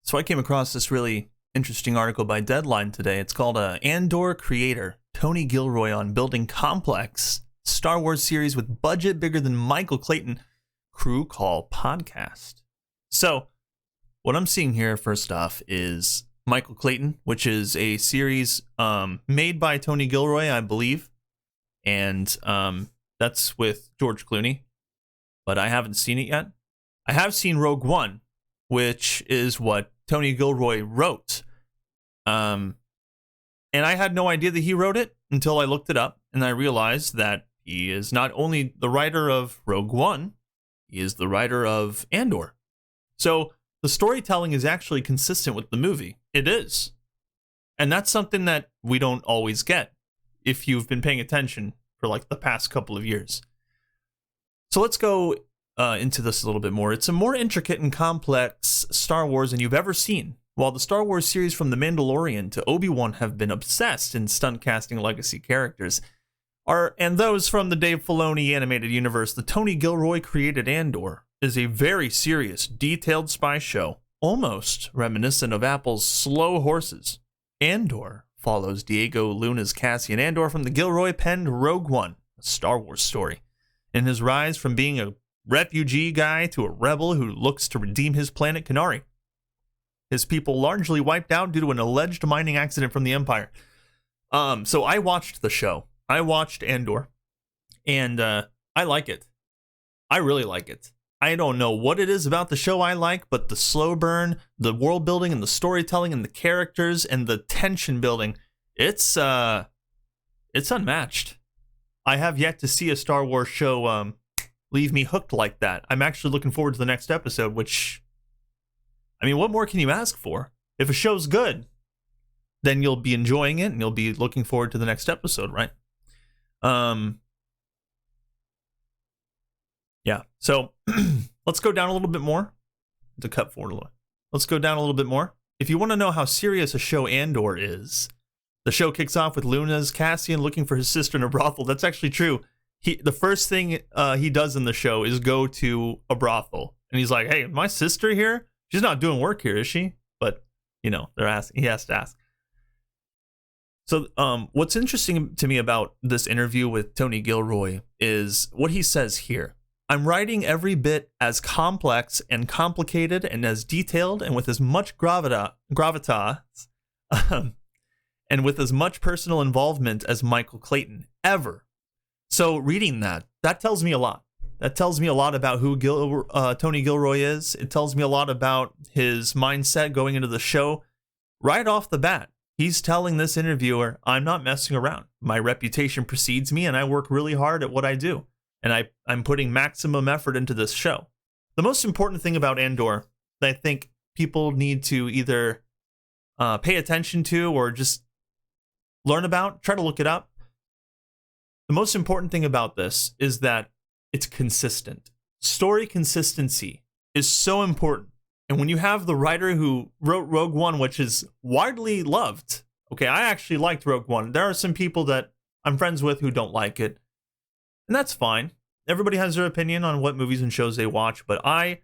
So I came across this really interesting article by Deadline today. It's called Andor creator Tony Gilroy on building complex Star Wars series with budget bigger than Michael Clayton crew call podcast. So what I'm seeing here first off is Michael Clayton, which is a series made by Tony Gilroy, I believe. And that's with George Clooney. But I haven't seen it yet. I have seen Rogue One, which is what Tony Gilroy wrote. And I had no idea that he wrote it until I looked it up, and I realized that he is not only the writer of Rogue One, he is the writer of Andor. So the storytelling is actually consistent with the movie. It is. And that's something that we don't always get if you've been paying attention for like the past couple of years. So let's go into this a little bit more. It's a more intricate and complex Star Wars than you've ever seen. While the Star Wars series from The Mandalorian to Obi-Wan have been obsessed in stunt casting legacy characters, and those from the Dave Filoni animated universe, the Tony Gilroy created Andor is a very serious, detailed spy show, almost reminiscent of Apple's Slow Horses. Andor follows Diego Luna's Cassian Andor from the Gilroy-penned Rogue One, a Star Wars story, in his rise from being a refugee guy to a rebel who looks to redeem his planet Kenari. His people largely wiped out due to an alleged mining accident from the Empire. So I watched the show. I watched Andor, and I like it. I really like it. I don't know what it is about the show I like, but the slow burn, the world building, and the storytelling, and the characters, and the tension building, it's unmatched. I have yet to see a Star Wars show leave me hooked like that. I'm actually looking forward to the next episode, which, I mean, what more can you ask for? If a show's good, then you'll be enjoying it, and you'll be looking forward to the next episode, right? Yeah, so let's go down a little bit more. To cut forward a little. Let's go down a little bit more. If you want to know how serious a show Andor is, the show kicks off with Luna's Cassian looking for his sister in a brothel. That's actually true. The first thing he does in the show is go to a brothel, and he's like, "Hey, my sister here? She's not doing work here, is she?" But he has to ask. So what's interesting to me about this interview with Tony Gilroy is what he says here. I'm writing every bit as complex and complicated and as detailed and with as much gravitas and with as much personal involvement as Michael Clayton ever. So reading that tells me a lot. That tells me a lot about who Tony Gilroy is. It tells me a lot about his mindset going into the show. Right off the bat, he's telling this interviewer, I'm not messing around. My reputation precedes me, and I work really hard at what I do. And I'm putting maximum effort into this show. The most important thing about Andor that I think people need to either pay attention to or just learn about, try to look it up. The most important thing about this is that it's consistent. Story consistency is so important. And when you have the writer who wrote Rogue One, which is widely loved, okay, I actually liked Rogue One. There are some people that I'm friends with who don't like it. And that's fine. Everybody has their opinion on what movies and shows they watch, but I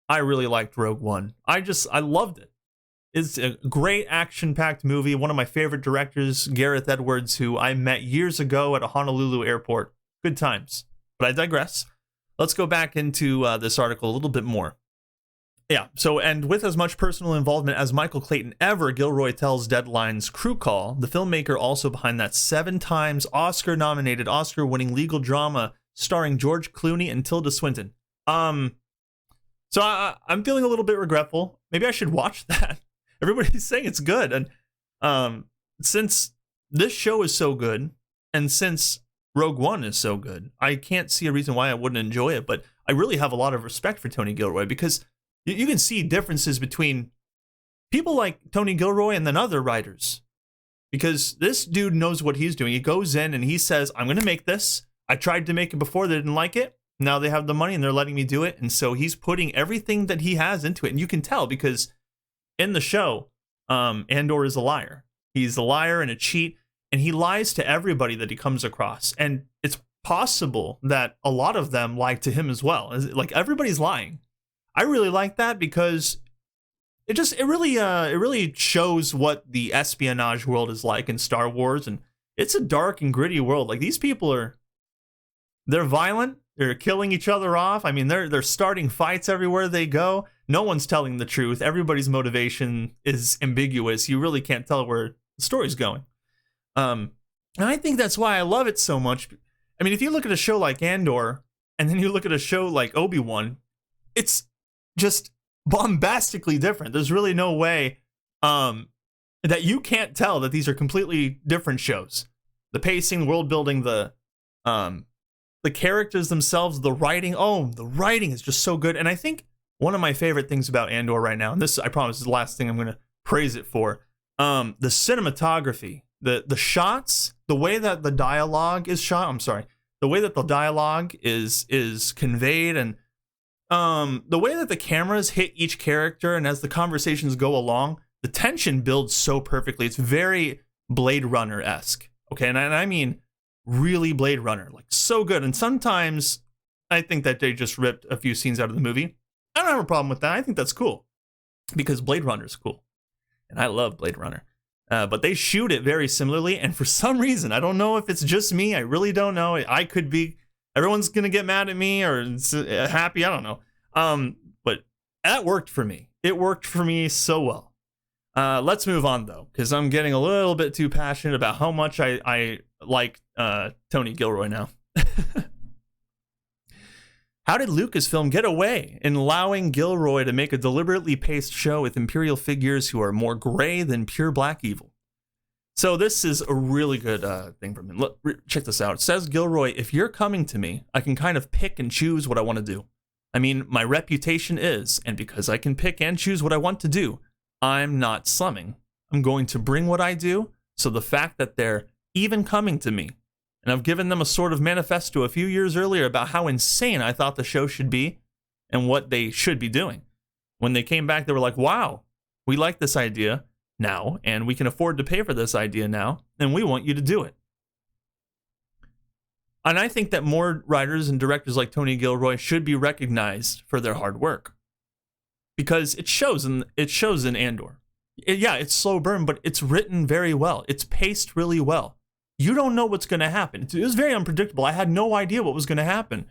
really liked Rogue One. I loved it. It's a great action-packed movie. One of my favorite directors, Gareth Edwards, who I met years ago at a Honolulu airport. Good times. But I digress. Let's go back into this article a little bit more. Yeah, so, and with as much personal involvement as Michael Clayton ever, Gilroy tells Deadline's Crew Call, the filmmaker also behind that 7 times Oscar-nominated, Oscar-winning legal drama starring George Clooney and Tilda Swinton. So I'm feeling a little bit regretful. Maybe I should watch that. Everybody's saying it's good. And since this show is so good, and since Rogue One is so good, I can't see a reason why I wouldn't enjoy it. But I really have a lot of respect for Tony Gilroy, because you can see differences between people like Tony Gilroy and then other writers. Because this dude knows what he's doing. He goes in and he says, I'm going to make this. I tried to make it before. They didn't like it. Now they have the money and they're letting me do it. And so he's putting everything that he has into it. And you can tell because in the show, Andor is a liar. He's a liar and a cheat. And he lies to everybody that he comes across. And it's possible that a lot of them lie to him as well. Like, everybody's lying. I really like that because really shows what the espionage world is like in Star Wars, and it's a dark and gritty world. Like, these people they're violent. They're killing each other off. I mean, they're starting fights everywhere they go. No one's telling the truth. Everybody's motivation is ambiguous. You really can't tell where the story's going. And I think that's why I love it so much. I mean, if you look at a show like Andor, and then you look at a show like Obi-Wan, it's just bombastically different. There's really no way that you can't tell that these are completely different shows. The pacing, the world building, the characters themselves, the writing. Oh, the writing is just so good. And I think one of my favorite things about Andor right now, and this, I promise, is the last thing I'm going to praise it for, the cinematography, the shots, the way that the dialogue is shot. I'm sorry, the way that the dialogue is conveyed, and the way that the cameras hit each character, and as the conversations go along, the tension builds so perfectly. It's very Blade Runner-esque. Okay, and I mean really Blade Runner, like so good. And sometimes I think that they just ripped a few scenes out of the movie. I don't have a problem with that. I think that's cool because Blade Runner is cool, and I love Blade Runner. But they shoot it very similarly, and for some reason, I don't know if it's just me. I really don't know. I could be. Everyone's gonna get mad at me or happy. I don't know. But that worked for me. It worked for me so well. Let's move on though, because I'm getting a little bit too passionate about how much I like Tony Gilroy now. How did Lucasfilm get away in allowing Gilroy to make a deliberately paced show with Imperial figures who are more gray than pure black evil? So this is a really good thing from him. Look, check this out. It says, Gilroy, if you're coming to me, I can kind of pick and choose what I want to do. I mean, my reputation is, and because I can pick and choose what I want to do, I'm not slumming. I'm going to bring what I do, so the fact that they're even coming to me, and I've given them a sort of manifesto a few years earlier about how insane I thought the show should be and what they should be doing. When they came back, they were like, wow, we like this idea now, and we can afford to pay for this idea now, and we want you to do it. And I think that more writers and directors like Tony Gilroy should be recognized for their hard work. Because it shows in Andor. It's slow burn, but it's written very well. It's paced really well. You don't know what's going to happen. It was very unpredictable. I had no idea what was going to happen.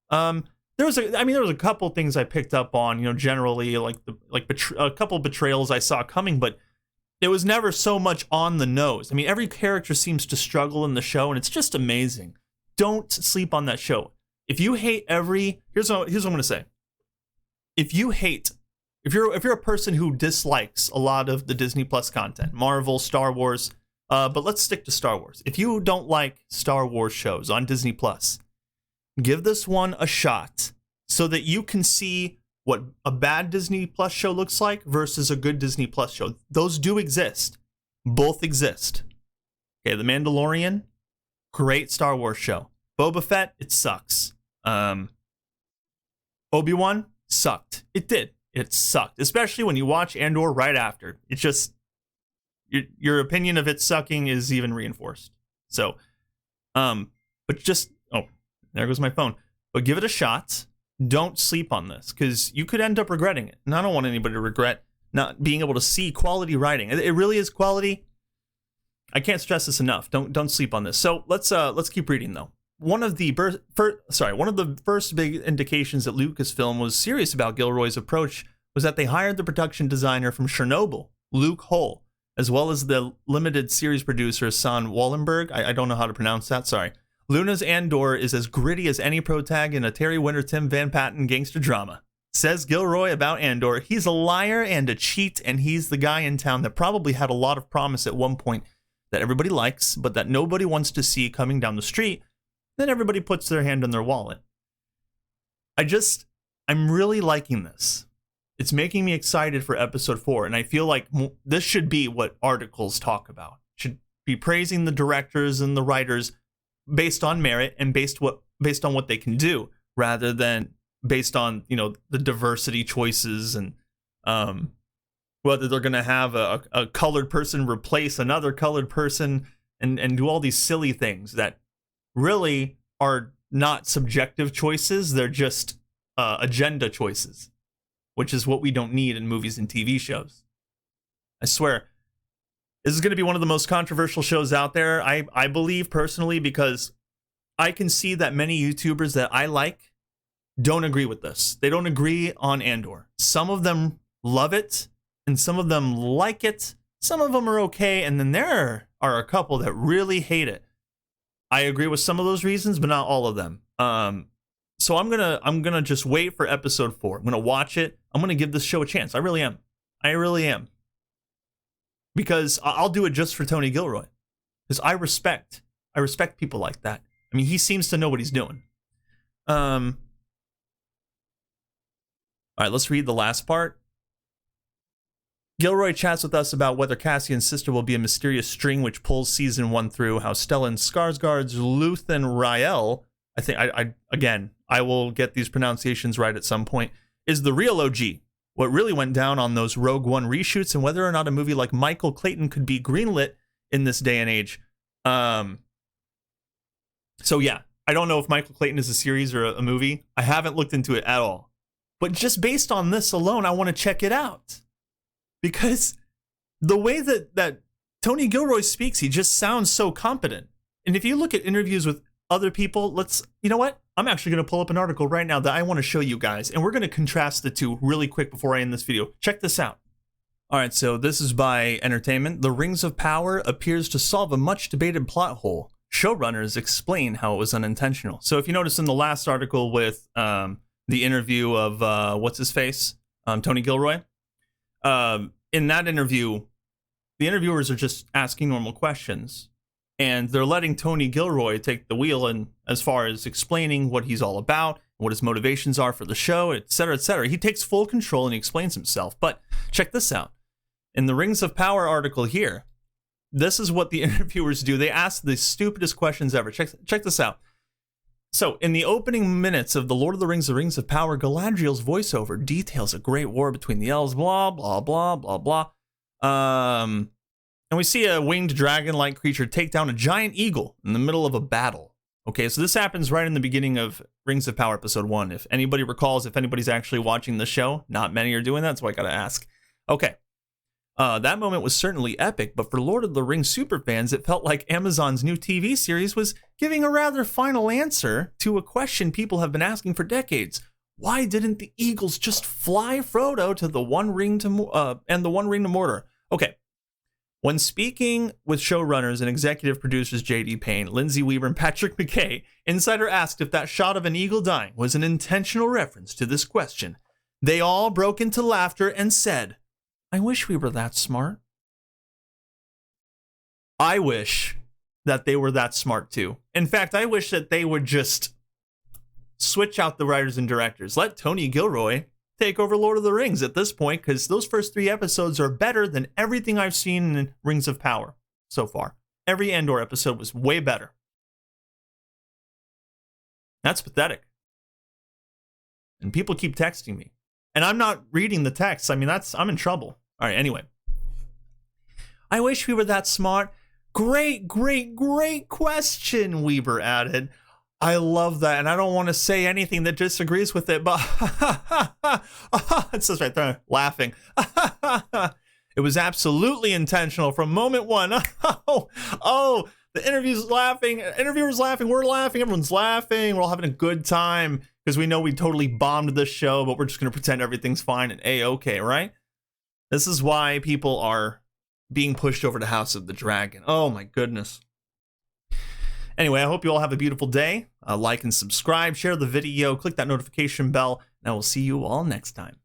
There was a couple things I picked up on, generally a couple betrayals I saw coming, but it was never so much on the nose. I mean, every character seems to struggle in the show, and it's just amazing. Don't sleep on that show. If you hate here's what I'm going to say. If you're a person who dislikes a lot of the Disney Plus content, Marvel, Star Wars, but let's stick to Star Wars. If you don't like Star Wars shows on Disney Plus, give this one a shot so that you can see what a bad Disney Plus show looks like versus a good Disney Plus show. Those do exist. Both exist. Okay, The Mandalorian, great Star Wars show. Boba Fett, it sucks. Obi-Wan, sucked. It did. It sucked, especially when you watch Andor right after. It just, your opinion of it sucking is even reinforced. So, but just, oh, there goes my phone. But give it a shot. Don't sleep on this, because you could end up regretting it. And I don't want anybody to regret not being able to see quality writing. It really is quality. I can't stress this enough. Don't sleep on this. So let's keep reading though. One of the first big indications that Lucasfilm was serious about Gilroy's approach was that they hired the production designer from Chernobyl, Luke Hull, as well as the limited series producer Son Wallenberg. I don't know how to pronounce that. Sorry. Luna's Andor is as gritty as any protag in a Terry Winter, Tim Van Patten gangster drama. Says Gilroy about Andor, he's a liar and a cheat, and he's the guy in town that probably had a lot of promise at one point that everybody likes, but that nobody wants to see coming down the street. Then everybody puts their hand in their wallet. I'm really liking this. It's making me excited for episode 4, and I feel like this should be what articles talk about. Should be praising the directors and the writers based on merit and based on what they can do, rather than based on the diversity choices and whether they're going to have a colored person replace another colored person and do all these silly things that really are not subjective choices. They're just agenda choices, which is what we don't need in movies and TV shows. I swear, this is going to be one of the most controversial shows out there, I believe personally, because I can see that many YouTubers that I like don't agree with this. They don't agree on Andor. Some of them love it, and some of them like it. Some of them are okay, and then there are a couple that really hate it. I agree with some of those reasons, but not all of them. So I'm gonna just wait for episode 4. I'm gonna watch it. I'm gonna give this show a chance. I really am. I really am. Because I'll do it just for Tony Gilroy. Because I respect people like that. I mean, he seems to know what he's doing. All right, let's read the last part. Gilroy chats with us about whether Cassian's sister will be a mysterious string which pulls season 1 through, how Stellan Skarsgård's Luthen Rael, I think, I will get these pronunciations right at some point, is the real OG. What really went down on those Rogue One reshoots, and whether or not a movie like Michael Clayton could be greenlit in this day and age. So yeah, I don't know if Michael Clayton is a series or a movie. I haven't looked into it at all. But just based on this alone, I want to check it out. Because the way that Tony Gilroy speaks, he just sounds so competent. And if you look at interviews with other people, you know what? I'm actually going to pull up an article right now that I want to show you guys. And we're going to contrast the two really quick before I end this video. Check this out. All right, so this is by Entertainment. The Rings of Power appears to solve a much debated plot hole. Showrunners explain how it was unintentional. So if you notice in the last article with the interview of, what's his face? Tony Gilroy. In that interview, the interviewers are just asking normal questions. And they're letting Tony Gilroy take the wheel and as far as explaining what he's all about, what his motivations are for the show, etc., etc. He takes full control and he explains himself. But check this out. In the Rings of Power article here, this is what the interviewers do. They ask the stupidest questions ever. Check this out. So, in the opening minutes of The Lord of the Rings of Power, Galadriel's voiceover details a great war between the elves, blah, blah, blah, blah, blah. And we see a winged dragon-like creature take down a giant eagle in the middle of a battle. Okay, so this happens right in the beginning of Rings of Power Episode 1. If anybody recalls, if anybody's actually watching the show, not many are doing that, so I gotta ask. Okay. That moment was certainly epic, but for Lord of the Rings superfans, it felt like Amazon's new TV series was giving a rather final answer to a question people have been asking for decades. Why didn't the eagles just fly Frodo to the One Ring to and the One Ring to Mordor? Okay. When speaking with showrunners and executive producers J.D. Payne, Lindsay Weaver, and Patrick McKay, Insider asked if that shot of an eagle dying was an intentional reference to this question. They all broke into laughter and said, I wish we were that smart. I wish that they were that smart too. In fact, I wish that they would just switch out the writers and directors. Let Tony Gilroy take over Lord of the Rings at this point, because those first 3 episodes are better than everything I've seen in Rings of Power so far. Every Andor episode was way better. That's pathetic. And people keep texting me. And I'm not reading the text. I mean, I'm in trouble. All right, anyway. I wish we were that smart. Great, great, great question, Weaver added. I love that, and I don't want to say anything that disagrees with it, but it says right there, laughing. It was absolutely intentional from moment one. Oh, the interviewer's laughing, we're laughing, everyone's laughing, we're all having a good time, because we know we totally bombed this show, but we're just going to pretend everything's fine and A-okay, right? This is why people are being pushed over to House of the Dragon. Oh my goodness. Anyway, I hope you all have a beautiful day. Like and subscribe, share the video, click that notification bell, and I will see you all next time.